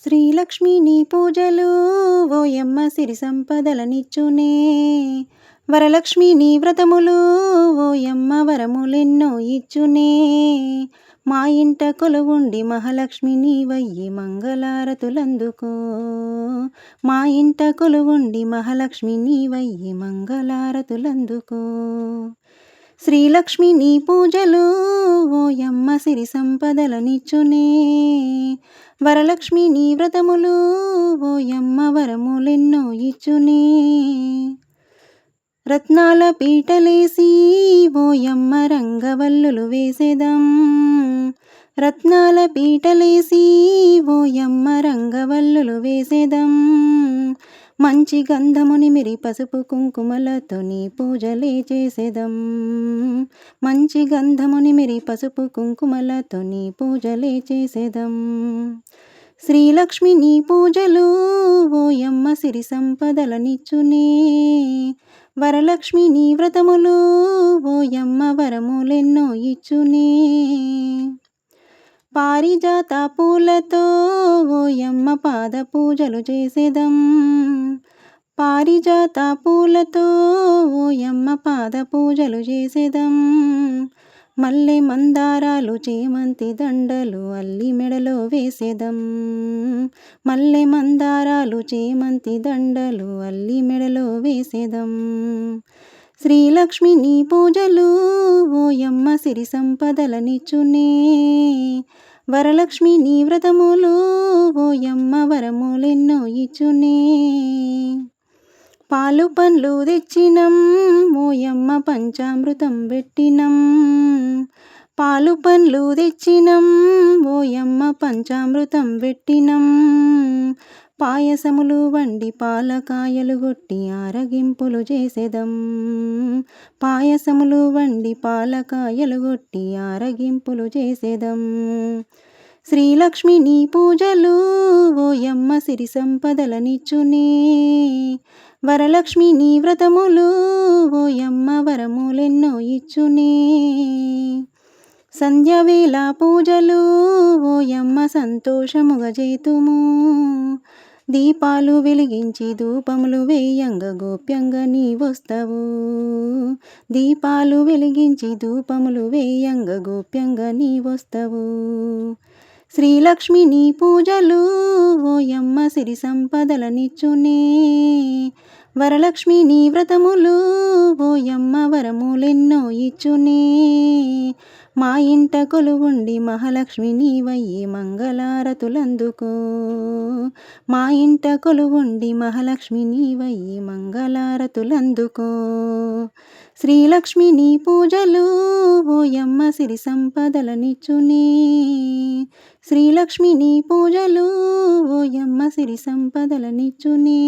శ్రీలక్ష్మి నీ పూజలు ఓయమ్మ సిరి సంపదలనిచ్చునే. వరలక్ష్మి నీ వ్రతములు ఓయమ్మ వరములెన్నో ఇచ్చునే. మా ఇంట కొలువుండి మహాలక్ష్మి నీవయ్యి మంగళారతులందుకో. మా ఇంట కొలువుండి మహాలక్ష్మి నీవయ్యి మంగళారతులందుకో. శ్రీలక్ష్మి నీ పూజలు ఓయమ్మ సిరి సంపదలనిచ్చునే. వరలక్ష్మి నీ వ్రతములు ఓయమ్మ వరములెన్నో ఇచ్చునే. రత్నాల పీటలేసి ఓయమ్మ రంగవల్లులు వేసెదం. రత్నాల పీటలేసి ఓయమ్మ రంగవల్లులు వేసెదం. మంచి గంధముని మిరి పసుపు కుంకుమలతో నీ పూజలే చేసెదం. మంచి గంధముని మిరి పసుపు కుంకుమలతో నీ పూజలే చేసెదం. శ్రీలక్ష్మి నీ పూజలు ఓయమ్మ సిరి సంపదలనిచ్చునే. వరలక్ష్మి నీ వ్రతములు ఓయమ్మ వరములెన్నో ఇచ్చునే. పారిజాత పూలతో ఓయమ్మ పాద పూజలు చేసెదం. పారిజాత పూలతో ఓయమ్మ పాద పూజలు చేసెదం. మల్లె మందారాలు చేమంతి దండలు అల్లి మెడలో వేసెదం. మల్లె మందారాలు చేమంతి దండలు అల్లి మెడలో వేసెదం. శ్రీలక్ష్మి నీ పూజలు ఓయమ్మ సిరి సంపదలనిచ్చునే. వరలక్ష్మి నీ వ్రతములు ఓయమ్మ వరములెన్నో ఇచ్చునే. పాలు పండ్లు తెచ్చినం ఓయమ్మ పంచామృతం పెట్టినం. పాలు పండ్లు తెచ్చినం ఓయమ్మ పంచామృతం పెట్టినం. పాయసములు వండి పాలకాయలు గొట్టి ఆరగింపులు చేసెదం. పాయసములు వండి పాలకాయలు గొట్టి ఆరగింపులు చేసెదం. శ్రీలక్ష్మి నీ పూజలు ఓయమ్మ సిరి సంపదలనిచ్చునే. వరలక్ష్మి నీ వ్రతములు ఓయమ్మ వరములెన్నో ఇచ్చునే. సంధ్యవేళ పూజలు ఓయమ్మ సంతోషముగా చేతుము. దీపాలు వెలిగించి ధూపములు వేయంగ గోప్యంగా నీ వస్తావు. దీపాలు వెలిగించి ధూపములు వేయంగ గోప్యంగా నీ వస్తావు. శ్రీలక్ష్మి నీ పూజలు ఓయమ్మ సిరి సంపదలనిచ్చునే. వరలక్ష్మి నీ వ్రతములు ఓయమ్మ వరములెన్నో ఇచ్చునే. మా ఇంట కొలువుండి మహాలక్ష్మి నీవయ్యి మంగళారతులందుకో. మా ఇంట కొలువుండి మహాలక్ష్మి నీవయ్యి మంగళారతులందుకో. శ్రీలక్ష్మి నీ పూజలు ఓయమ్మ సిరి సంపదలనిచ్చునే. శ్రీలక్ష్మి నీ పూజలు ఓయమ్మ సిరి సంపదలనిచ్చునే.